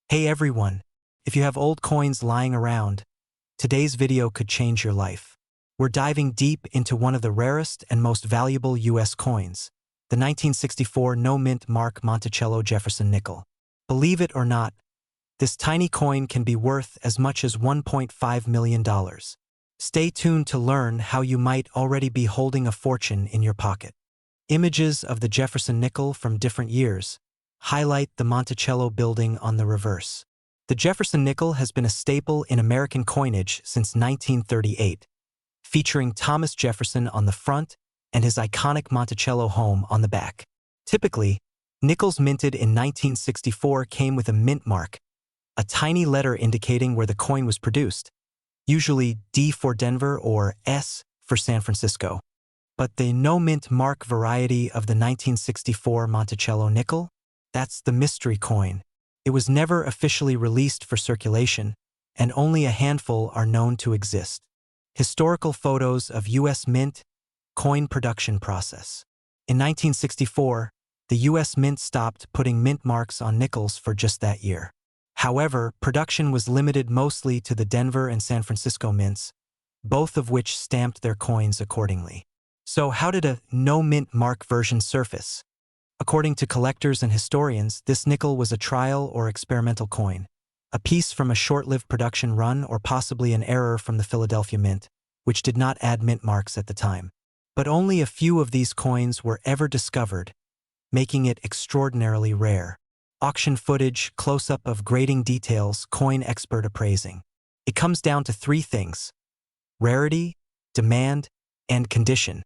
Hey everyone! If you have old coins lying around, today's video could change your life. We're diving deep into one of the rarest and most valuable U.S. coins, the 1964 no-mint mark Monticello Jefferson nickel. Believe it or not, this tiny coin can be worth as much as $1.5 million. Stay tuned to learn how you might already be holding a fortune in your pocket. Images of the Jefferson nickel from different years highlight the Monticello building on the reverse. The Jefferson nickel has been a staple in American coinage since 1938, featuring Thomas Jefferson on the front and his iconic Monticello home on the back. Typically, nickels minted in 1964 came with a mint mark, a tiny letter indicating where the coin was produced, usually D for Denver or S for San Francisco. But the no-mint mark variety of the 1964 Monticello nickel? That's the mystery coin. It was never officially released for circulation, and only a handful are known to exist. Historical photos of U.S. Mint coin production process. In 1964, the U.S. Mint stopped putting mint marks on nickels for just that year. However, production was limited mostly to the Denver and San Francisco mints, both of which stamped their coins accordingly. So how did a no-mint mark version surface? According to collectors and historians, this nickel was a trial or experimental coin, a piece from a short-lived production run or possibly an error from the Philadelphia Mint, which did not add mint marks at the time. But only a few of these coins were ever discovered, making it extraordinarily rare. Auction footage, close-up of grading details, coin expert appraising. It comes down to three things: rarity, demand, and condition.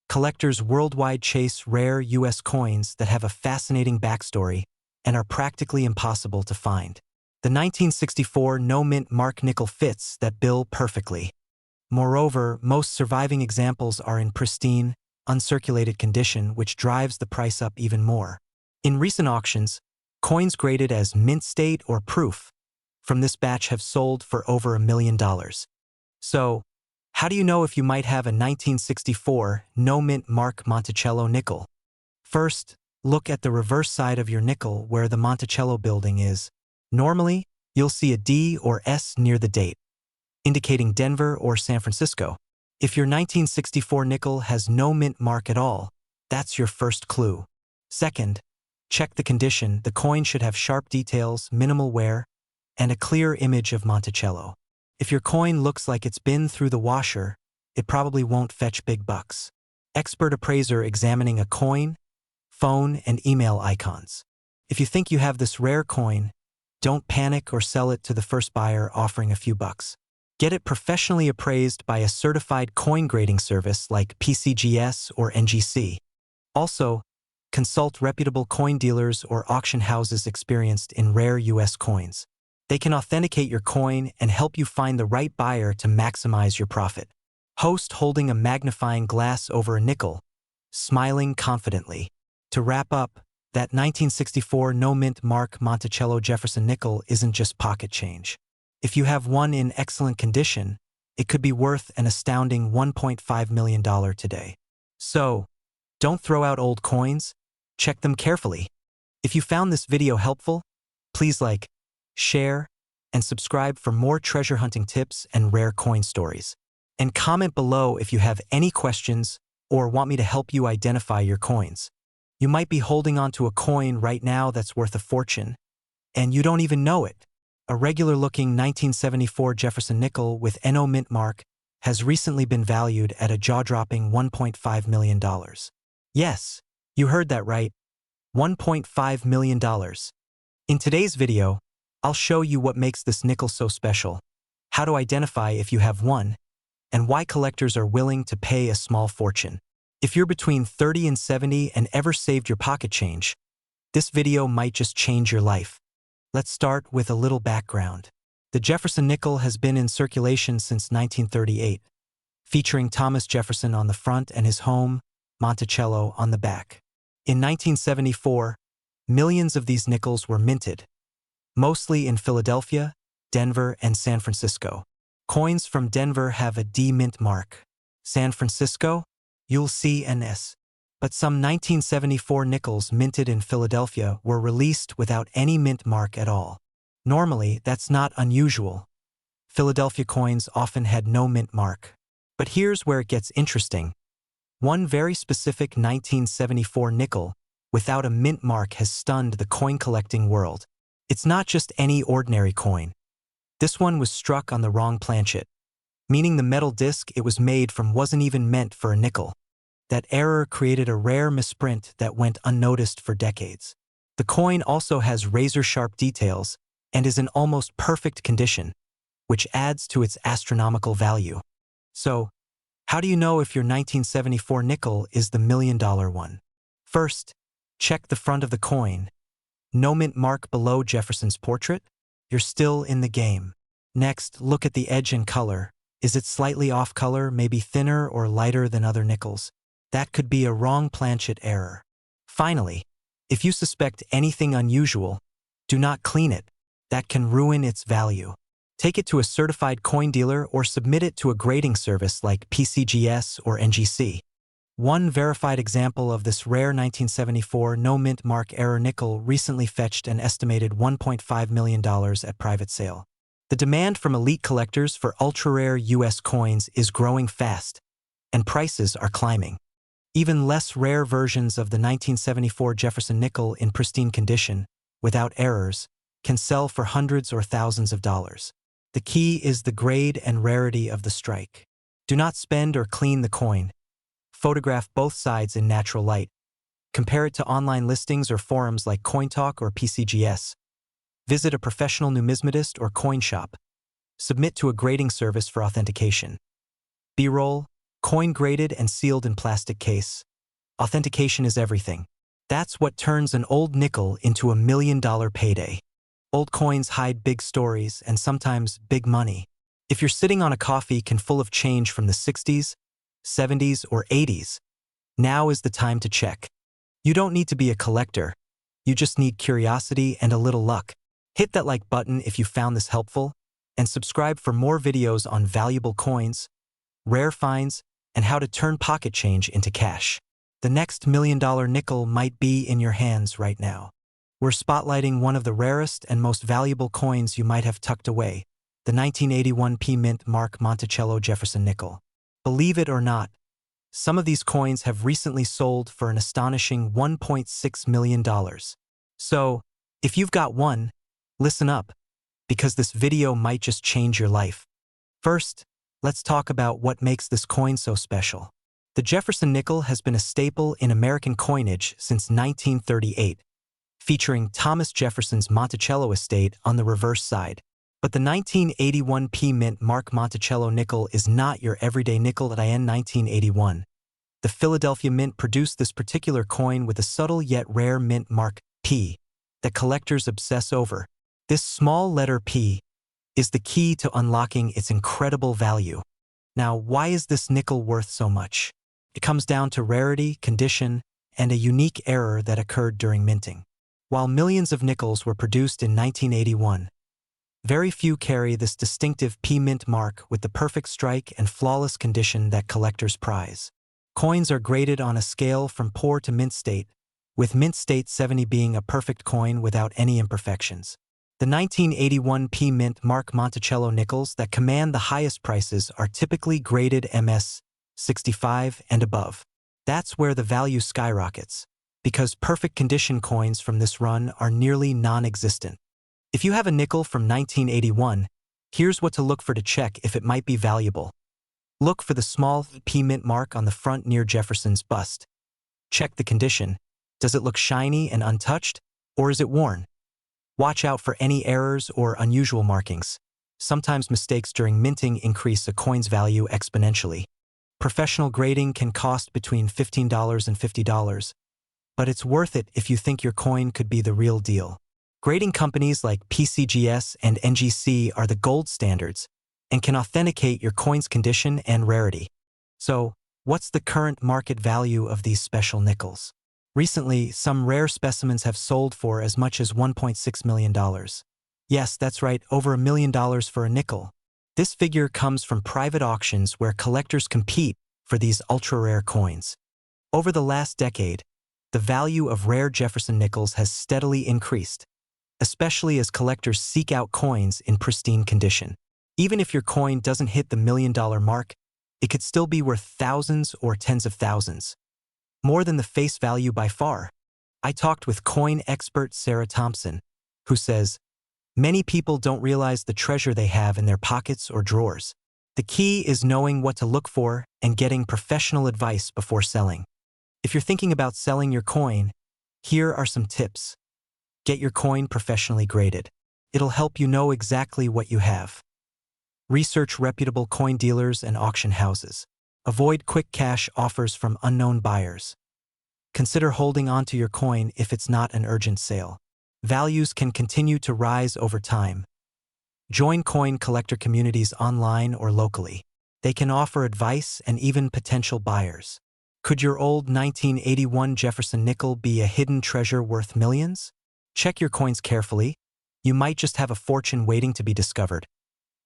Collectors worldwide chase rare U.S. coins that have a fascinating backstory and are practically impossible to find. The 1964 no-mint mark nickel fits that bill perfectly. Moreover, most surviving examples are in pristine, uncirculated condition, which drives the price up even more. In recent auctions, coins graded as mint state or proof from this batch have sold for over $1 million. So, how do you know if you might have a 1964 no-mint mark Monticello nickel? First, look at the reverse side of your nickel where the Monticello building is. Normally, you'll see a D or S near the date, indicating Denver or San Francisco. If your 1964 nickel has no mint mark at all, that's your first clue. Second, check the condition. The coin should have sharp details, minimal wear, and a clear image of Monticello. If your coin looks like it's been through the washer, it probably won't fetch big bucks. Expert appraiser examining a coin, phone, and email icons. If you think you have this rare coin, don't panic or sell it to the first buyer offering a few bucks. Get it professionally appraised by a certified coin grading service like PCGS or NGC. Also, consult reputable coin dealers or auction houses experienced in rare U.S. coins. They can authenticate your coin and help you find the right buyer to maximize your profit. Host holding a magnifying glass over a nickel, smiling confidently. To wrap up, that 1964 no-mint mark Monticello Jefferson nickel isn't just pocket change. If you have one in excellent condition, it could be worth an astounding $1.5 million today. So, don't throw out old coins, check them carefully. If you found this video helpful, please like, share, and subscribe for more treasure hunting tips and rare coin stories. And comment below if you have any questions or want me to help you identify your coins. You might be holding onto a coin right now that's worth a fortune, and you don't even know it. A regular-looking 1974 Jefferson nickel with NO mint mark has recently been valued at a jaw-dropping $1.5 million. Yes, you heard that right. $1.5 million. In today's video, I'll show you what makes this nickel so special, how to identify if you have one, and why collectors are willing to pay a small fortune. If you're between 30 and 70 and ever saved your pocket change, this video might just change your life. Let's start with a little background. The Jefferson nickel has been in circulation since 1938, featuring Thomas Jefferson on the front and his home, Monticello, on the back. In 1974, millions of these nickels were minted, mostly in Philadelphia, Denver, and San Francisco. Coins from Denver have a D mint mark. San Francisco, you'll see an S. But some 1974 nickels minted in Philadelphia were released without any mint mark at all. Normally, that's not unusual. Philadelphia coins often had no mint mark. But here's where it gets interesting. One very specific 1974 nickel without a mint mark has stunned the coin-collecting world. It's not just any ordinary coin. This one was struck on the wrong planchet, meaning the metal disc it was made from wasn't even meant for a nickel. That error created a rare misprint that went unnoticed for decades. The coin also has razor-sharp details and is in almost perfect condition, which adds to its astronomical value. So, how do you know if your 1974 nickel is the million-dollar one? First, check the front of the coin. No mint mark below Jefferson's portrait? You're still in the game. Next, look at the edge and color. Is it slightly off color, maybe thinner or lighter than other nickels? That could be a wrong planchet error. Finally, if you suspect anything unusual, do not clean it. That can ruin its value. Take it to a certified coin dealer or submit it to a grading service like PCGS or NGC. One verified example of this rare 1974 no mint mark error nickel recently fetched an estimated $1.5 million at private sale. The demand from elite collectors for ultra-rare U.S. coins is growing fast, and prices are climbing. Even less rare versions of the 1974 Jefferson nickel in pristine condition, without errors, can sell for hundreds or thousands of dollars. The key is the grade and rarity of the strike. Do not spend or clean the coin. Photograph both sides in natural light. Compare it to online listings or forums like CoinTalk or PCGS. Visit a professional numismatist or coin shop. Submit to a grading service for authentication. B-roll, coin graded and sealed in plastic case. Authentication is everything. That's what turns an old nickel into a million-dollar payday. Old coins hide big stories and sometimes big money. If you're sitting on a coffee can full of change from the 60s, 70s, or 80s, now is the time to check. You don't need to be a collector. You just need curiosity and a little luck. Hit that like button if you found this helpful, and subscribe for more videos on valuable coins, rare finds, and how to turn pocket change into cash. The next million-dollar nickel might be in your hands right now. We're spotlighting one of the rarest and most valuable coins you might have tucked away, the 1981 P Mint Mark Monticello Jefferson nickel. Believe it or not, some of these coins have recently sold for an astonishing $1.6 million. So, if you've got one, listen up, because this video might just change your life. First, let's talk about what makes this coin so special. The Jefferson nickel has been a staple in American coinage since 1938. Featuring Thomas Jefferson's Monticello estate on the reverse side. But the 1981 P Mint Mark Monticello nickel is not your everyday nickel. In 1981, the Philadelphia Mint produced this particular coin with a subtle yet rare mint mark, P, that collectors obsess over. This small letter P is the key to unlocking its incredible value. Now, why is this nickel worth so much? It comes down to rarity, condition, and a unique error that occurred during minting. While millions of nickels were produced in 1981, very few carry this distinctive P Mint mark with the perfect strike and flawless condition that collectors prize. Coins are graded on a scale from poor to mint state, with mint state 70 being a perfect coin without any imperfections. The 1981 P Mint Mark Monticello nickels that command the highest prices are typically graded MS 65 and above. That's where the value skyrockets, because perfect condition coins from this run are nearly non-existent. If you have a nickel from 1981, here's what to look for to check if it might be valuable. Look for the small P Mint mark on the front near Jefferson's bust. Check the condition. Does it look shiny and untouched, or is it worn? Watch out for any errors or unusual markings. Sometimes mistakes during minting increase a coin's value exponentially. Professional grading can cost between $15 and $50. But it's worth it if you think your coin could be the real deal. Grading companies like PCGS and NGC are the gold standards and can authenticate your coin's condition and rarity. So, what's the current market value of these special nickels? Recently, some rare specimens have sold for as much as $1.6 million. Yes, that's right, over $1 million for a nickel. This figure comes from private auctions where collectors compete for these ultra-rare coins. Over the last decade, the value of rare Jefferson nickels has steadily increased. especially as collectors seek out coins in pristine condition. Even if your coin doesn't hit the $1,000,000 mark, it could still be worth thousands or tens of thousands. More than the face value by far. I talked with coin expert Sarah Thompson, who says, many people don't realize the treasure they have in their pockets or drawers. The key is knowing what to look for and getting professional advice before selling. If you're thinking about selling your coin, here are some tips. Get your coin professionally graded. It'll help you know exactly what you have. Research reputable coin dealers and auction houses. Avoid quick cash offers from unknown buyers. Consider holding on to your coin if it's not an urgent sale. Values can continue to rise over time. Join coin collector communities online or locally. They can offer advice and even potential buyers. Could your old 1981 Jefferson nickel be a hidden treasure worth millions? Check your coins carefully. You might just have a fortune waiting to be discovered.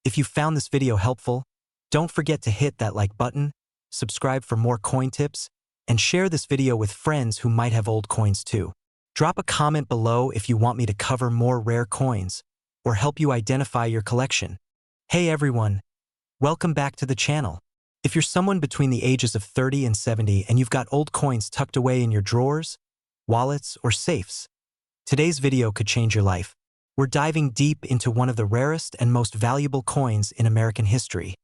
If you found this video helpful, don't forget to hit that like button, subscribe for more coin tips, and share this video with friends who might have old coins too. Drop a comment below if you want me to cover more rare coins or help you identify your collection. Hey everyone, welcome back to the channel. If you're someone between the ages of 30 and 70 and you've got old coins tucked away in your drawers, wallets, or safes, today's video could change your life. We're diving deep into one of the rarest and most valuable coins in American history,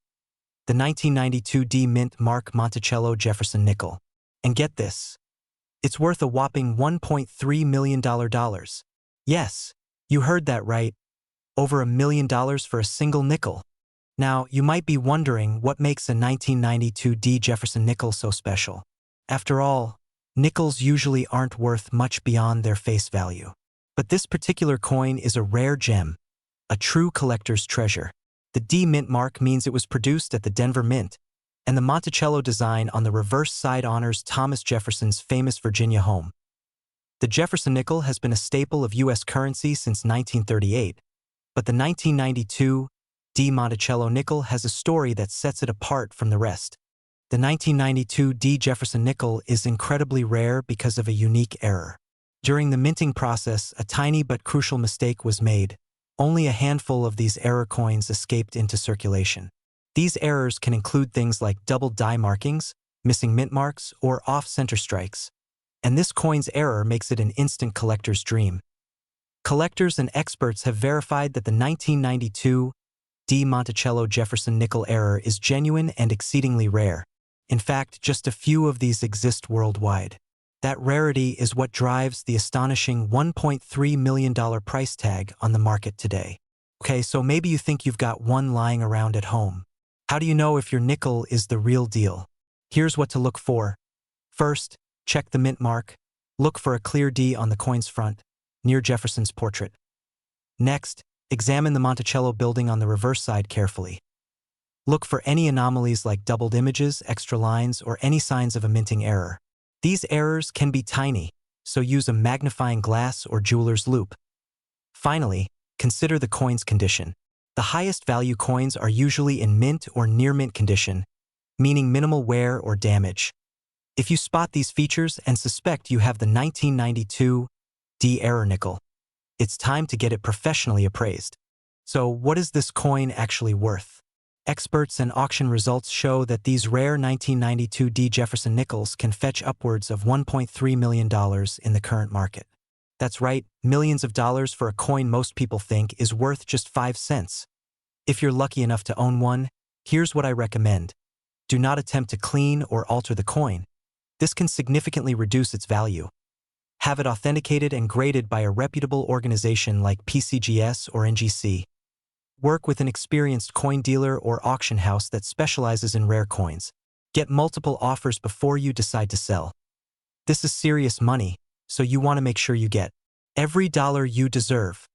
the 1992 D Mint Mark Monticello Jefferson nickel. And get this, it's worth a whopping $1.3 million. Yes, you heard that right, over $1 million for a single nickel. Now, you might be wondering what makes a 1992 D Jefferson nickel so special. After all, nickels usually aren't worth much beyond their face value. But this particular coin is a rare gem, a true collector's treasure. The D Mint mark means it was produced at the Denver Mint, and the Monticello design on the reverse side honors Thomas Jefferson's famous Virginia home. The Jefferson nickel has been a staple of U.S. currency since 1938, but the 1992 D Monticello nickel has a story that sets it apart from the rest. The 1992 D Jefferson nickel is incredibly rare because of a unique error. During the minting process, a tiny but crucial mistake was made. Only a handful of these error coins escaped into circulation. These errors can include things like double die markings, missing mint marks, or off-center strikes. And this coin's error makes it an instant collector's dream. Collectors and experts have verified that the 1992 D Monticello Jefferson nickel error is genuine and exceedingly rare. In fact, just a few of these exist worldwide. That rarity is what drives the astonishing $1.3 million price tag on the market today. Okay, so maybe you think you've got one lying around at home. How do you know if your nickel is the real deal? Here's what to look for. First, check the mint mark. Look for a clear D on the coin's front, near Jefferson's portrait. Next, examine the Monticello building on the reverse side carefully. Look for any anomalies like doubled images, extra lines, or any signs of a minting error. These errors can be tiny, so use a magnifying glass or jeweler's loupe. Finally, consider the coin's condition. The highest value coins are usually in mint or near mint condition, meaning minimal wear or damage. If you spot these features and suspect you have the 1992 D error nickel, it's time to get it professionally appraised. So what is this coin actually worth? Experts and auction results show that these rare 1992 D Jefferson nickels can fetch upwards of $1.3 million in the current market. That's right, millions of dollars for a coin most people think is worth just 5 cents. If you're lucky enough to own one, here's what I recommend. Do not attempt to clean or alter the coin. This can significantly reduce its value. Have it authenticated and graded by a reputable organization like PCGS or NGC. Work with an experienced coin dealer or auction house that specializes in rare coins. Get multiple offers before you decide to sell. This is serious money, so you want to make sure you get every dollar you deserve.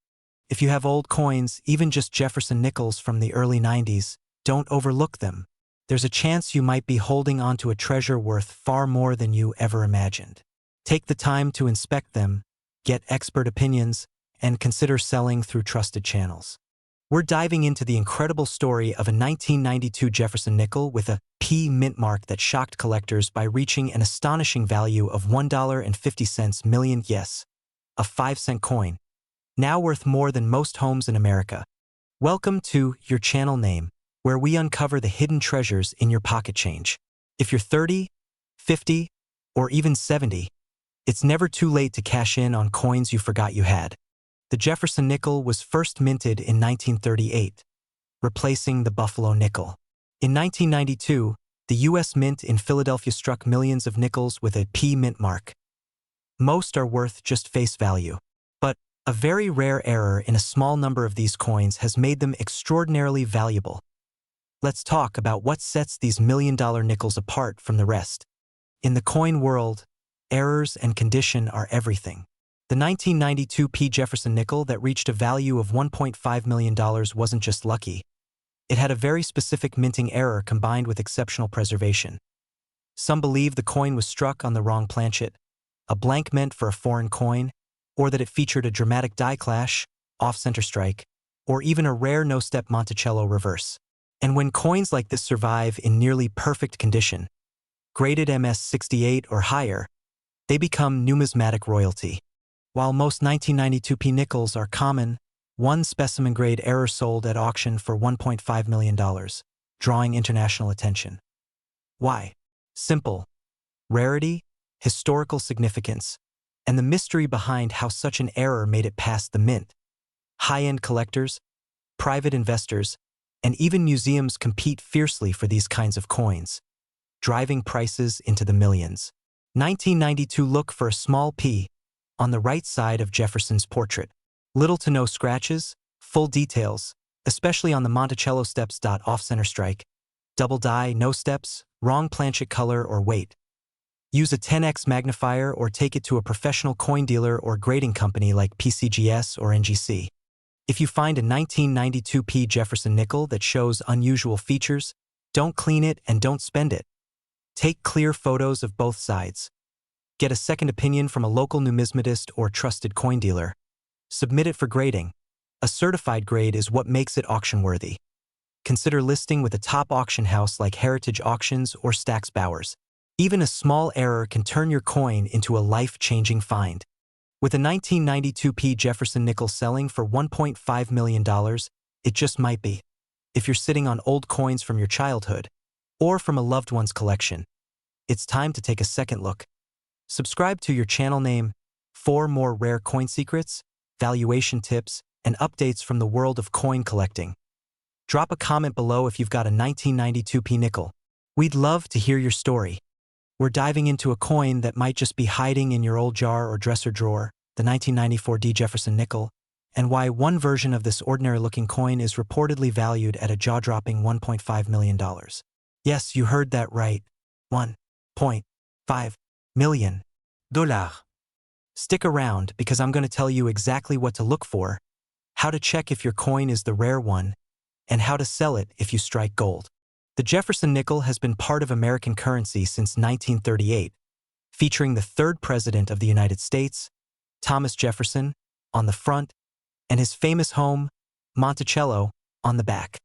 If you have old coins, even just Jefferson nickels from the early 90s, don't overlook them. There's a chance you might be holding onto a treasure worth far more than you ever imagined. Take the time to inspect them, get expert opinions, and consider selling through trusted channels. We're diving into the incredible story of a 1992 Jefferson nickel with a P mint mark that shocked collectors by reaching an astonishing value of $1.50 million, yes, a 5-cent coin. now worth more than most homes in America. Welcome to Your Channel Name, where we uncover the hidden treasures in your pocket change. If you're 30, 50, or even 70, it's never too late to cash in on coins you forgot you had. The Jefferson nickel was first minted in 1938, replacing the Buffalo nickel. In 1992, the U.S. Mint in Philadelphia struck millions of nickels with a P mint mark. Most are worth just face value, but a very rare error in a small number of these coins has made them extraordinarily valuable. Let's talk about what sets these million-dollar nickels apart from the rest. In the coin world, errors and condition are everything. The 1992 P. Jefferson nickel that reached a value of $1.5 million wasn't just lucky. It had a very specific minting error combined with exceptional preservation. Some believe the coin was struck on the wrong planchet, a blank meant for a foreign coin, or that it featured a dramatic die clash, off-center strike, or even a rare no-step Monticello reverse. And when coins like this survive in nearly perfect condition, graded MS-68 or higher, they become numismatic royalty. While most 1992 P nickels are common, one specimen-grade error sold at auction for $1.5 million, drawing international attention. Why? Simple. Rarity, historical significance, and the mystery behind how such an error made it past the mint. High-end collectors, private investors, and even museums compete fiercely for these kinds of coins, driving prices into the millions. 1992 Look for a small P on the right side of Jefferson's portrait. Little to no scratches, full details, especially on the Monticello steps. Off-center strike, double die, no steps, wrong planchet color or weight. Use a 10x magnifier or take it to a professional coin dealer or grading company like PCGS or NGC. If you find a 1992 P. Jefferson nickel that shows unusual features, don't clean it and don't spend it. Take clear photos of both sides. Get a second opinion from a local numismatist or trusted coin dealer. Submit it for grading. A certified grade is what makes it auction-worthy. Consider listing with a top auction house like Heritage Auctions or Stack's Bowers. Even a small error can turn your coin into a life-changing find. With a 1992 P. Jefferson nickel selling for $1.5 million, it just might be. If you're sitting on old coins from your childhood, or from a loved one's collection, it's time to take a second look. Subscribe to Your Channel Name for more rare coin secrets, valuation tips, and updates from the world of coin collecting. Drop a comment below if you've got a 1992 P nickel. We'd love to hear your story. We're diving into a coin that might just be hiding in your old jar or dresser drawer, the 1994 D. Jefferson nickel, and why one version of this ordinary-looking coin is reportedly valued at a jaw-dropping $1.5 million. Yes, you heard that right. $1.5 million. Stick around because I'm going to tell you exactly what to look for, how to check if your coin is the rare one, and how to sell it if you strike gold. The Jefferson nickel has been part of American currency since 1938, featuring the third president of the United States, Thomas Jefferson, on the front, and his famous home, Monticello, on the back.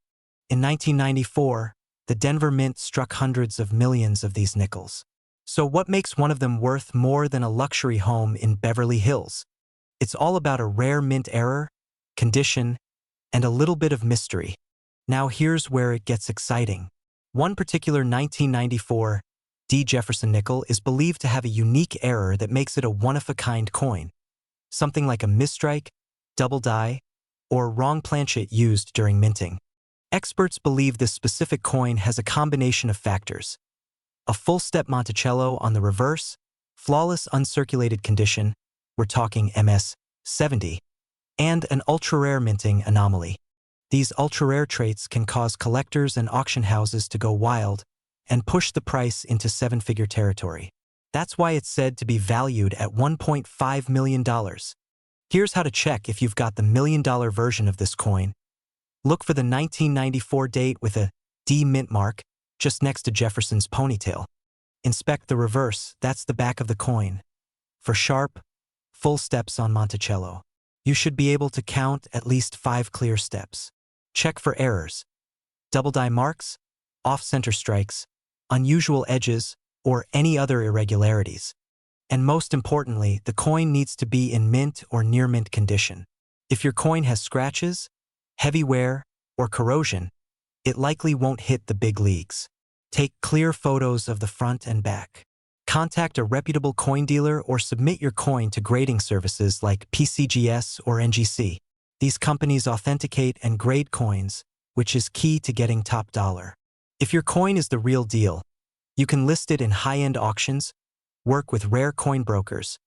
In 1994, the Denver Mint struck hundreds of millions of these nickels. So what makes one of them worth more than a luxury home in Beverly Hills? It's all about a rare mint error, condition, and a little bit of mystery. Now here's where it gets exciting. One particular 1994 D. Jefferson nickel is believed to have a unique error that makes it a one-of-a-kind coin. Something like a mistrike, double die, or wrong planchet used during minting. Experts believe this specific coin has a combination of factors: a full-step Monticello on the reverse, flawless uncirculated condition, we're talking MS-70, and an ultra-rare minting anomaly. These ultra-rare traits can cause collectors and auction houses to go wild and push the price into seven-figure territory. That's why it's said to be valued at $1.5 million. Here's how to check if you've got the million-dollar version of this coin. Look for the 1994 date with a D mint mark just next to Jefferson's ponytail. Inspect the reverse, that's the back of the coin. For sharp, full steps on Monticello, you should be able to count at least 5 clear steps. Check for errors, double die marks, off-center strikes, unusual edges, or any other irregularities. And most importantly, the coin needs to be in mint or near mint condition. If your coin has scratches, heavy wear, or corrosion, it likely won't hit the big leagues. Take clear photos of the front and back. Contact a reputable coin dealer or submit your coin to grading services like PCGS or NGC. These companies authenticate and grade coins, which is key to getting top dollar. If your coin is the real deal, you can list it in high-end auctions, work with rare coin brokers,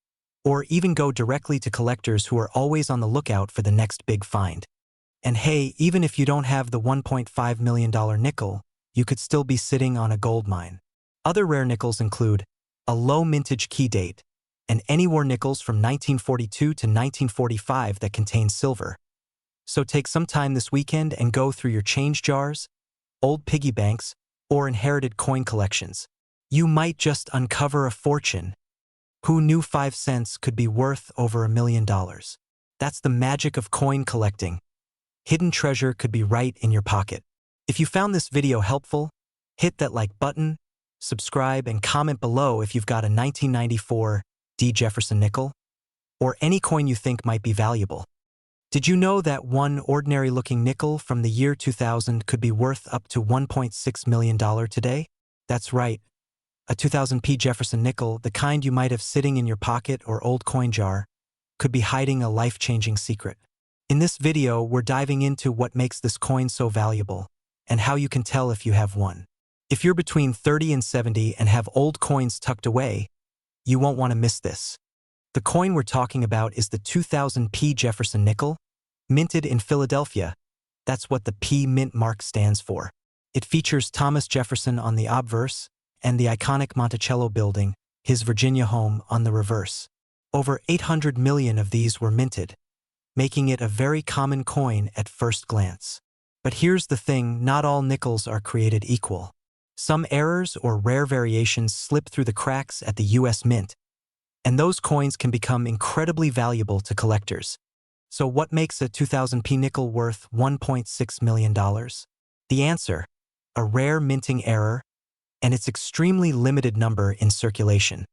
or even go directly to collectors who are always on the lookout for the next big find. And hey, even if you don't have the $1.5 million nickel, you could still be sitting on a gold mine. Other rare nickels include a low mintage key date, and any war nickels from 1942 to 1945 that contain silver. So take some time this weekend and go through your change jars, old piggy banks, or inherited coin collections. You might just uncover a fortune. Who knew 5 cents could be worth over $1 million? That's the magic of coin collecting. Hidden treasure could be right in your pocket. If you found this video helpful, hit that like button, subscribe, and comment below if you've got a 1994 Jefferson nickel, or any coin you think might be valuable. Did you know that one ordinary-looking nickel from the year 2000 could be worth up to $1.6 million today? That's right. A 2000p Jefferson nickel, the kind you might have sitting in your pocket or old coin jar, could be hiding a life-changing secret. In this video, we're diving into what makes this coin so valuable, and how you can tell if you have one. If you're between 30 and 70 and have old coins tucked away, you won't want to miss this. The coin we're talking about is the 2000p Jefferson nickel, minted in Philadelphia. That's what the P mint mark stands for. It features Thomas Jefferson on the obverse and the iconic Monticello building, his Virginia home, on the reverse. Over 800 million of these were minted, making it a very common coin at first glance. But here's the thing, not all nickels are created equal. Some errors or rare variations slip through the cracks at the US Mint, and those coins can become incredibly valuable to collectors. So what makes a 2000p nickel worth $1.6 million? The answer: a rare minting error, and its extremely limited number in circulation.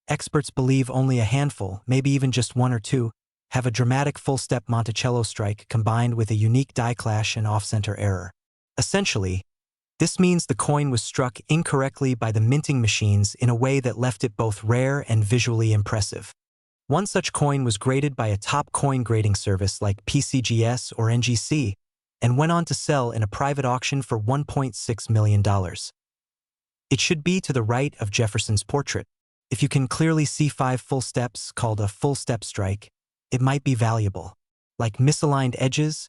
Experts believe only a handful, maybe even just one or two, have a dramatic full-step Monticello strike combined with a unique die clash and off-center error. Essentially, this means the coin was struck incorrectly by the minting machines in a way that left it both rare and visually impressive. One such coin was graded by a top coin grading service like PCGS or NGC, and went on to sell in a private auction for $1.6 million. It should be to the right of Jefferson's portrait. If you can clearly see 5 full steps, called a full step strike, it might be valuable, like misaligned edges,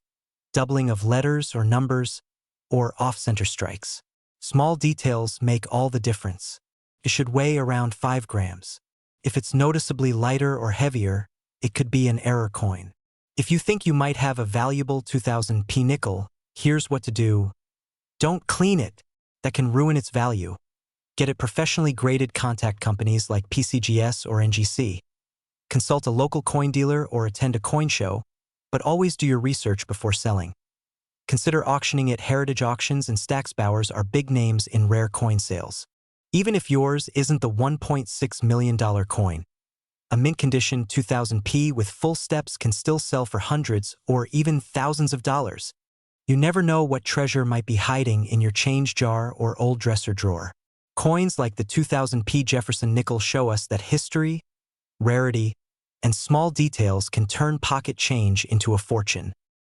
doubling of letters or numbers, or off-center strikes. Small details make all the difference. It should weigh around 5 grams. If it's noticeably lighter or heavier, it could be an error coin. If you think you might have a valuable 2000p nickel, here's what to do. Don't clean it. That can ruin its value. Get it professionally graded. Contact companies like PCGS or NGC. Consult a local coin dealer or attend a coin show, but always do your research before selling. Consider auctioning at Heritage Auctions and Stacksbowers are big names in rare coin sales. Even if yours isn't the $1.6 million coin, a mint condition 2000p with full steps can still sell for hundreds or even thousands of dollars. You never know what treasure might be hiding in your change jar or old dresser drawer. Coins like the 2000p Jefferson nickel show us that history, rarity, and small details can turn pocket change into a fortune.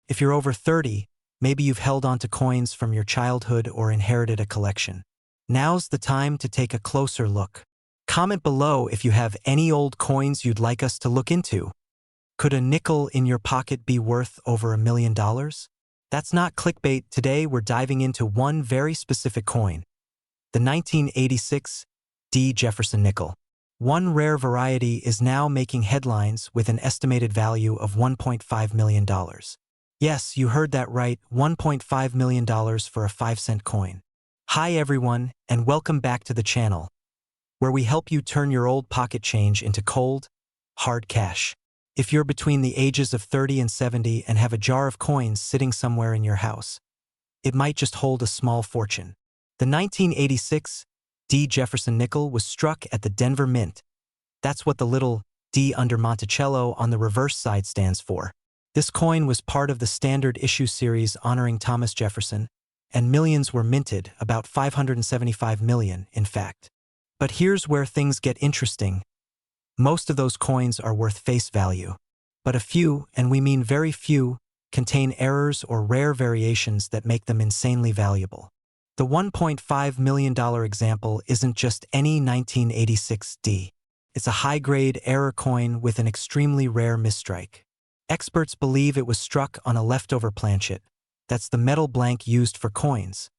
If you're over 30, maybe you've held onto coins from your childhood or inherited a collection. Now's the time to take a closer look. Comment below if you have any old coins you'd like us to look into. Could a nickel in your pocket be worth over $1 million? That's not clickbait. Today we're diving into one very specific coin, the 1986 Jefferson nickel. One rare variety is now making headlines with an estimated value of $1.5 million. Yes, you heard that right, $1.5 million for a 5-cent coin. Hi everyone, and welcome back to the channel, where we help you turn your old pocket change into cold, hard cash. If you're between the ages of 30 and 70 and have a jar of coins sitting somewhere in your house, it might just hold a small fortune. The 1986 Jefferson nickel was struck at the Denver Mint. That's what the little D under Monticello on the reverse side stands for. This coin was part of the standard issue series honoring Thomas Jefferson, and millions were minted, about 575 million, in fact. But here's where things get interesting. Most of those coins are worth face value. But a few, and we mean very few, contain errors or rare variations that make them insanely valuable. The $1.5 million example isn't just any 1986D. It's a high-grade error coin with an extremely rare misstrike. Experts believe it was struck on a leftover planchet. That's the metal blank used for coins,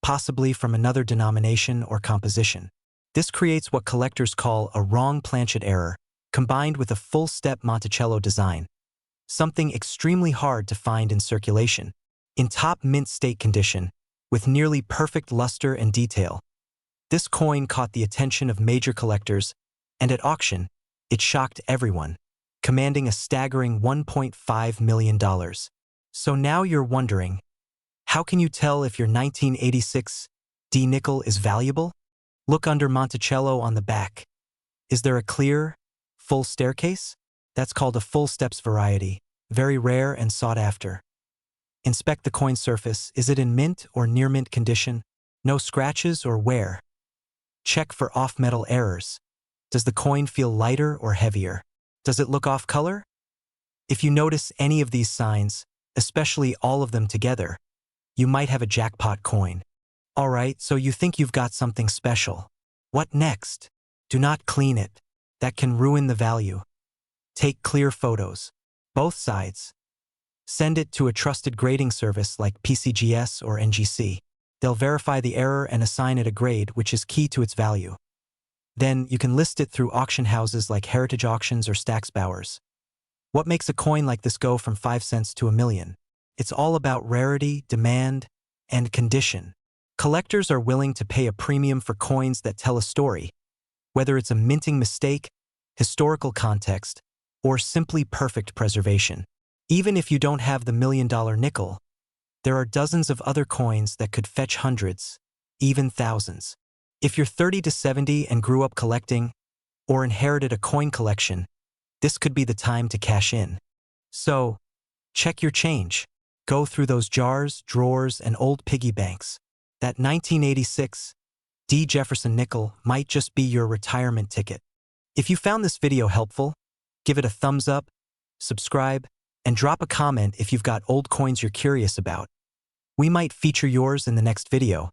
possibly from another denomination or composition. This creates what collectors call a wrong planchet error, combined with a full-step Monticello design, something extremely hard to find in circulation. In top mint state condition, with nearly perfect luster and detail, this coin caught the attention of major collectors, and at auction, it shocked everyone, commanding a staggering $1.5 million. So now you're wondering, how can you tell if your 1986 D nickel is valuable? Look under Monticello on the back. Is there a clear, full staircase? That's called a full steps variety, very rare and sought after. Inspect the coin surface. Is it in mint or near mint condition? No scratches or wear? Check for off-metal errors. Does the coin feel lighter or heavier? Does it look off color? If you notice any of these signs, especially all of them together, you might have a jackpot coin. Alright, so you think you've got something special. What next? Do not clean it. That can ruin the value. Take clear photos. Both sides. Send it to a trusted grading service like PCGS or NGC. They'll verify the error and assign it a grade, which is key to its value. Then you can list it through auction houses like Heritage Auctions or Stack's Bowers. What makes a coin like this go from 5 cents to $1 million? It's all about rarity, demand, and condition. Collectors are willing to pay a premium for coins that tell a story, whether it's a minting mistake, historical context, or simply perfect preservation. Even if you don't have the $1 million nickel, there are dozens of other coins that could fetch hundreds, even thousands. If you're 30 to 70 and grew up collecting, or inherited a coin collection, this could be the time to cash in. So, check your change. Go through those jars, drawers, and old piggy banks. That 1986 D. Jefferson nickel might just be your retirement ticket. If you found this video helpful, give it a thumbs up, subscribe, and drop a comment if you've got old coins you're curious about. We might feature yours in the next video.